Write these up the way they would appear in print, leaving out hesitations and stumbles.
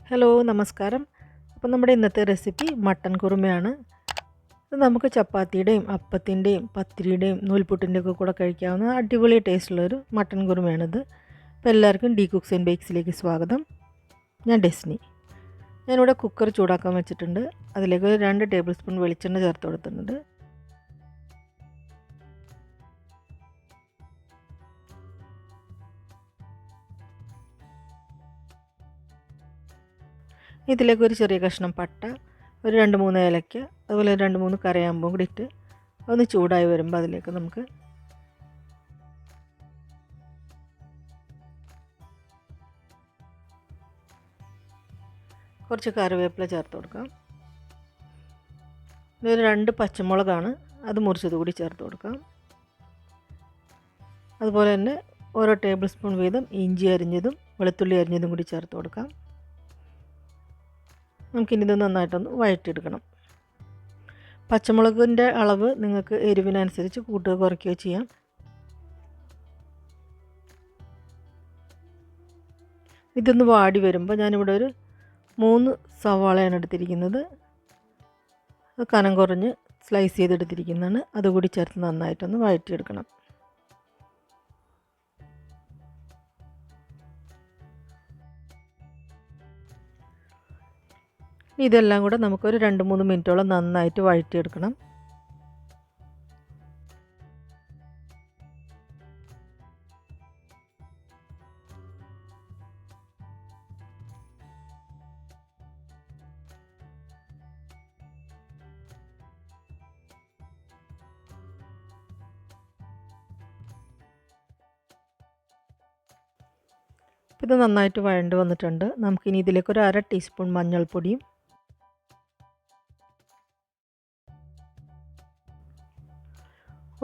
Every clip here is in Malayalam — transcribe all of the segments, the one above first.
ഹലോ നമസ്കാരം. അപ്പോൾ നമ്മുടെ ഇന്നത്തെ റെസിപ്പി മട്ടൻ കുറുമയാണ്. ഇത് നമുക്ക് ചപ്പാത്തിയുടെയും അപ്പത്തിൻ്റെയും പത്തിരിയുടെയും നൂൽപുട്ടിൻ്റെയൊക്കെ കൂടെ കഴിക്കാവുന്ന അടിപൊളി ടേസ്റ്റുള്ളൊരു മട്ടൻ കുറുമയാണിത്. അപ്പോൾ എല്ലാവർക്കും ഡി കുക്സ് ആൻഡ് ബേക്സിലേക്ക് സ്വാഗതം. ഞാൻ ഡെസ്നി. ഞാനിവിടെ കുക്കർ ചൂടാക്കാൻ വെച്ചിട്ടുണ്ട്. അതിലേക്ക് 2 ടേബിൾ സ്പൂൺ വെളിച്ചെണ്ണ ചേർത്ത് കൊടുത്തിട്ടുണ്ട്. ഇതിലേക്ക് ഒരു ചെറിയ കഷ്ണം പട്ട, ഒരു 2-3 ഏലക്ക, അതുപോലെ 2-3 കറിയാമ്പും കൂടി ഇട്ട് ഒന്ന് ചൂടായി വരുമ്പോൾ അതിലേക്ക് നമുക്ക് കുറച്ച് കറിവേപ്പില ചേർത്ത് കൊടുക്കാം. ഇതൊരു 2 പച്ചമുളകാണ്, അത് മുറിച്ചത് കൂടി ചേർത്ത് കൊടുക്കാം. അതുപോലെ തന്നെ ഓരോ ടേബിൾ സ്പൂൺ വീതം ഇഞ്ചി അരിഞ്ഞതും വെളുത്തുള്ളി അരിഞ്ഞതും കൂടി ചേർത്ത് കൊടുക്കാം. നമുക്കിനിത് നന്നായിട്ടൊന്ന് വഴറ്റിയെടുക്കണം. പച്ചമുളകിൻ്റെ അളവ് നിങ്ങൾക്ക് എരിവിനനുസരിച്ച് കൂട്ടുകയോ കുറയ്ക്കുകയോ ചെയ്യാം. ഇതൊന്ന് വാടി വരുമ്പോൾ ഞാനിവിടെ ഒരു 3 സവാളയാണ് എടുത്തിരിക്കുന്നത്. അത് കനം കുറഞ്ഞ് സ്ലൈസ് ചെയ്തെടുത്തിരിക്കുന്നതാണ്. അതുകൂടി ചേർത്ത് നന്നായിട്ടൊന്ന് വഴറ്റിയെടുക്കണം. ഇതെല്ലാം കൂടെ നമുക്കൊരു 2-3 മിനിറ്റോളം നന്നായിട്ട് വഴറ്റിയെടുക്കണം. ഇത് നന്നായിട്ട് വഴണ്ട് വന്നിട്ടുണ്ട്. നമുക്കിനി ഇതിലേക്ക് ഒരു 1/2 ടീസ്പൂൺ മഞ്ഞൾപ്പൊടിയും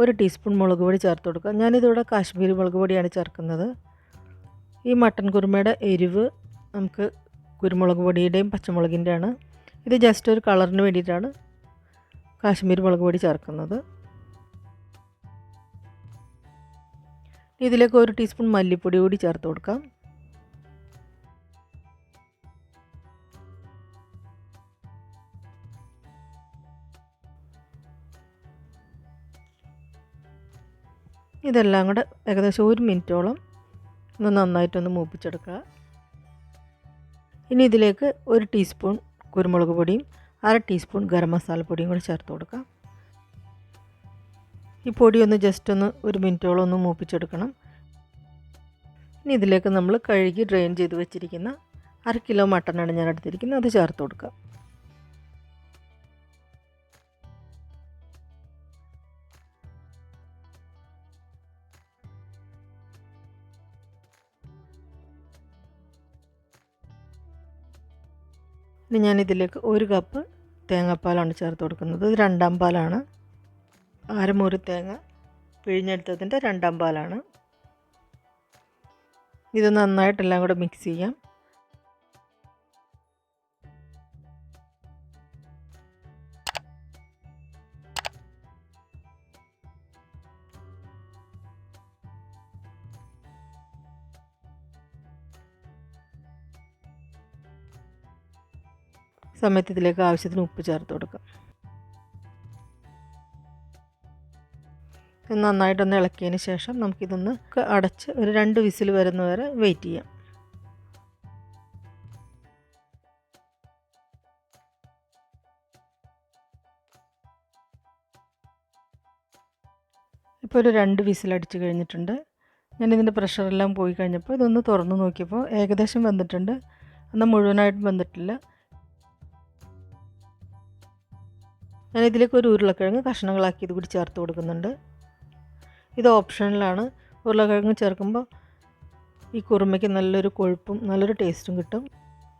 1 ടീസ്പൂൺ മുളക് പൊടി ചേർത്ത് കൊടുക്കുക. ഞാനിതിവിടെ കാശ്മീരി മുളക് പൊടിയാണ് ചേർക്കുന്നത്. ഈ മട്ടൻ കുറുമയുടെ എരിവ് നമുക്ക് കുരുമുളക് പൊടിയുടെയും പച്ചമുളകിൻ്റെയാണ്. ഇത് ജസ്റ്റ് ഒരു കളറിന് വേണ്ടിയിട്ടാണ് കാശ്മീരി മുളക് പൊടി ചേർക്കുന്നത്. ഇതിലേക്ക് 1 ടീസ്പൂൺ മല്ലിപ്പൊടി കൂടി ചേർത്ത് കൊടുക്കാം. ഇതെല്ലാം കൂടെ ഏകദേശം 1 മിനിറ്റോളം ഒന്ന് നന്നായിട്ടൊന്ന് മൂപ്പിച്ചെടുക്കുക. ഇനി ഇതിലേക്ക് 1 ടീസ്പൂൺ കുരുമുളക് പൊടിയും 1/2 ടീസ്പൂൺ ഗരം മസാലപ്പൊടിയും കൂടി ചേർത്ത് കൊടുക്കാം. ഈ പൊടി ഒന്ന് ജസ്റ്റ് ഒന്ന് 1 മിനിറ്റോളം ഒന്ന് മൂപ്പിച്ചെടുക്കണം. ഇനി ഇതിലേക്ക് നമ്മൾ കഴുകി ഡ്രെയിൻ ചെയ്ത് വെച്ചിരിക്കുന്ന 1/2 കിലോ മട്ടനാണ് ഞാൻ എടുത്തിരിക്കുന്നത്. അത് ചേർത്ത് കൊടുക്കാം. ഇനി ഞാനിതിലേക്ക് 1 കപ്പ് തേങ്ങാപ്പാലാണ് ചേർത്ത് കൊടുക്കുന്നത്. ഇത് 2-ാം പാലാണ്. അരമുറി തേങ്ങ പിഴിഞ്ഞെടുത്തതിൻ്റെ 2-ാം പാലാണ്. ഇത് നന്നായിട്ടെല്ലാം കൂടെ മിക്സ് ചെയ്യാം. സമയത്ത് ഇതിലേക്ക് ആവശ്യത്തിന് ഉപ്പ് ചേർത്ത് കൊടുക്കാം. നന്നായിട്ടൊന്ന് ഇളക്കിയതിന് ശേഷം നമുക്കിതൊന്ന് അടച്ച് ഒരു 2 വിസിൽ വരുന്നവരെ വെയിറ്റ് ചെയ്യാം. ഇപ്പോൾ ഒരു 2 വിസിൽ അടിച്ച് കഴിഞ്ഞിട്ടുണ്ട്. ഞാനിതിൻ്റെ പ്രഷറെല്ലാം പോയി കഴിഞ്ഞപ്പോൾ ഇതൊന്ന് തുറന്ന് നോക്കിയപ്പോൾ ഏകദേശം വെന്തിട്ടുണ്ട്. എന്നാൽ മുഴുവനായിട്ടും വെന്തിട്ടില്ല. ഞാനിതിലേക്ക് ഒരു ഉരുളക്കിഴങ്ങ് കഷ്ണങ്ങളാക്കി ഇത് കൂടി ചേർത്ത് കൊടുക്കുന്നുണ്ട്. ഇത് ഓപ്ഷണലാണ്. ഉരുളക്കിഴങ്ങ് ചേർക്കുമ്പോൾ ഈ കുറുമയ്ക്ക് നല്ലൊരു കൊഴുപ്പും നല്ലൊരു ടേസ്റ്റും കിട്ടും.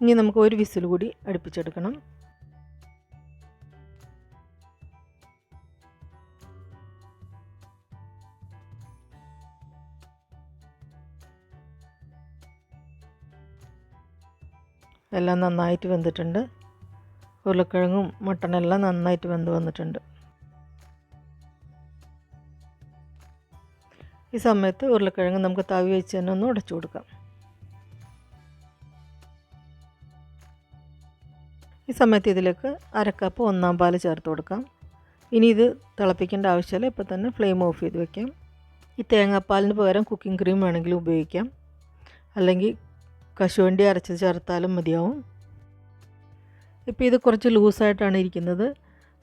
ഇനി നമുക്ക് 1 വിസിൽ കൂടി അടുപ്പിച്ചെടുക്കണം. എല്ലാം നന്നായിട്ട് വെന്തിട്ടുണ്ട്. ഉരുളക്കിഴങ്ങും മട്ടനെല്ലാം നന്നായിട്ട് വെന്ത് വന്നിട്ടുണ്ട്. ഈ സമയത്ത് ഉരുളക്കിഴങ്ങ് നമുക്ക് തവി വെച്ച് തന്നെ ഒന്ന് ഉടച്ചു കൊടുക്കാം. ഈ സമയത്ത് ഇതിലേക്ക് അര കപ്പ് ഒന്നാം പാൽ ചേർത്ത് കൊടുക്കാം. ഇനി ഇത് തിളപ്പിക്കേണ്ട ആവശ്യമില്ല, ഇപ്പോൾ തന്നെ ഫ്ലെയിം ഓഫ് ചെയ്ത് വെക്കാം. ഈ തേങ്ങാപ്പാലിന് പകരം കുക്കിംഗ് ക്രീം വേണമെങ്കിലും ഉപയോഗിക്കാം, അല്ലെങ്കിൽ കശുവണ്ടി അരച്ച് ചേർത്താലും മതിയാവും. ഇപ്പോൾ ഇത് കുറച്ച് ലൂസായിട്ടാണ് ഇരിക്കുന്നത്,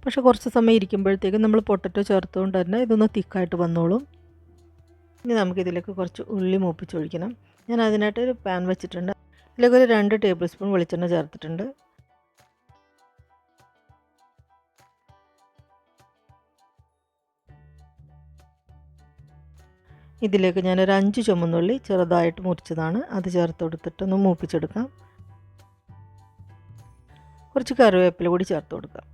പക്ഷേ കുറച്ച് സമയം ഇരിക്കുമ്പോഴത്തേക്കും നമ്മൾ പൊട്ടറ്റോ ചേർത്തുകൊണ്ട് തന്നെ ഇതൊന്ന് തിക്കായിട്ട് വന്നോളും. ഇനി നമുക്കിതിലേക്ക് കുറച്ച് ഉള്ളി മൂപ്പിച്ചൊഴിക്കണം. ഞാൻ അതിനായിട്ട് ഒരു പാൻ വെച്ചിട്ടുണ്ട്. ഇതിലേക്ക് ഒരു 2 ടേബിൾ സ്പൂൺ വെളിച്ചെണ്ണ ചേർത്തിട്ടുണ്ട്. ഇതിലേക്ക് ഞാനൊരു 5 ചുവന്നുള്ളി ചെറുതായിട്ട് മുറിച്ചതാണ്, അത് ചേർത്ത് കൊടുത്തിട്ടൊന്ന് മൂപ്പിച്ചെടുക്കാം. കുറച്ച് കറിവേപ്പില കൂടി ചേർത്ത് കൊടുക്കാം.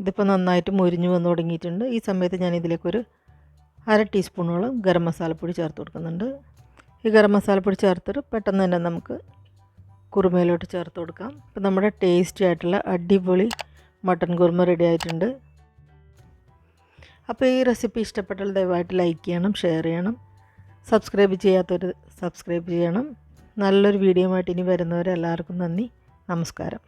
ഇതിപ്പോൾ നന്നായിട്ട് മുരിഞ്ഞു വന്ന് തുടങ്ങിയിട്ടുണ്ട്. ഈ സമയത്ത് ഞാൻ ഇതിലേക്കൊരു 1/2 ടീസ്പൂണോളം ഗരം മസാലപ്പൊടി ചേർത്ത് കൊടുക്കുന്നുണ്ട്. ഈ ഗരം മസാലപ്പൊടി ചേർത്തിട്ട് പെട്ടെന്ന് തന്നെ നമുക്ക് കുറുമയിലോട്ട് ചേർത്ത് കൊടുക്കാം. അപ്പോൾ നമ്മുടെ ടേസ്റ്റി ആയിട്ടുള്ള അടിപൊളി മട്ടൻ കുറുമ റെഡി ആയിട്ടുണ്ട്. അപ്പോൾ ഈ റെസിപ്പി ഇഷ്ടപ്പെട്ടാൽ ദയവായിട്ട് ലൈക്ക് ചെയ്യണം, ഷെയർ ചെയ്യണം, സബ്സ്ക്രൈബ് ചെയ്യാത്തവർ സബ്സ്ക്രൈബ് ചെയ്യണം. നല്ലൊരു വീഡിയോ ആയിട്ട് ഇനി വരുന്നവരെ എല്ലാവർക്കും നന്ദി, നമസ്കാരം.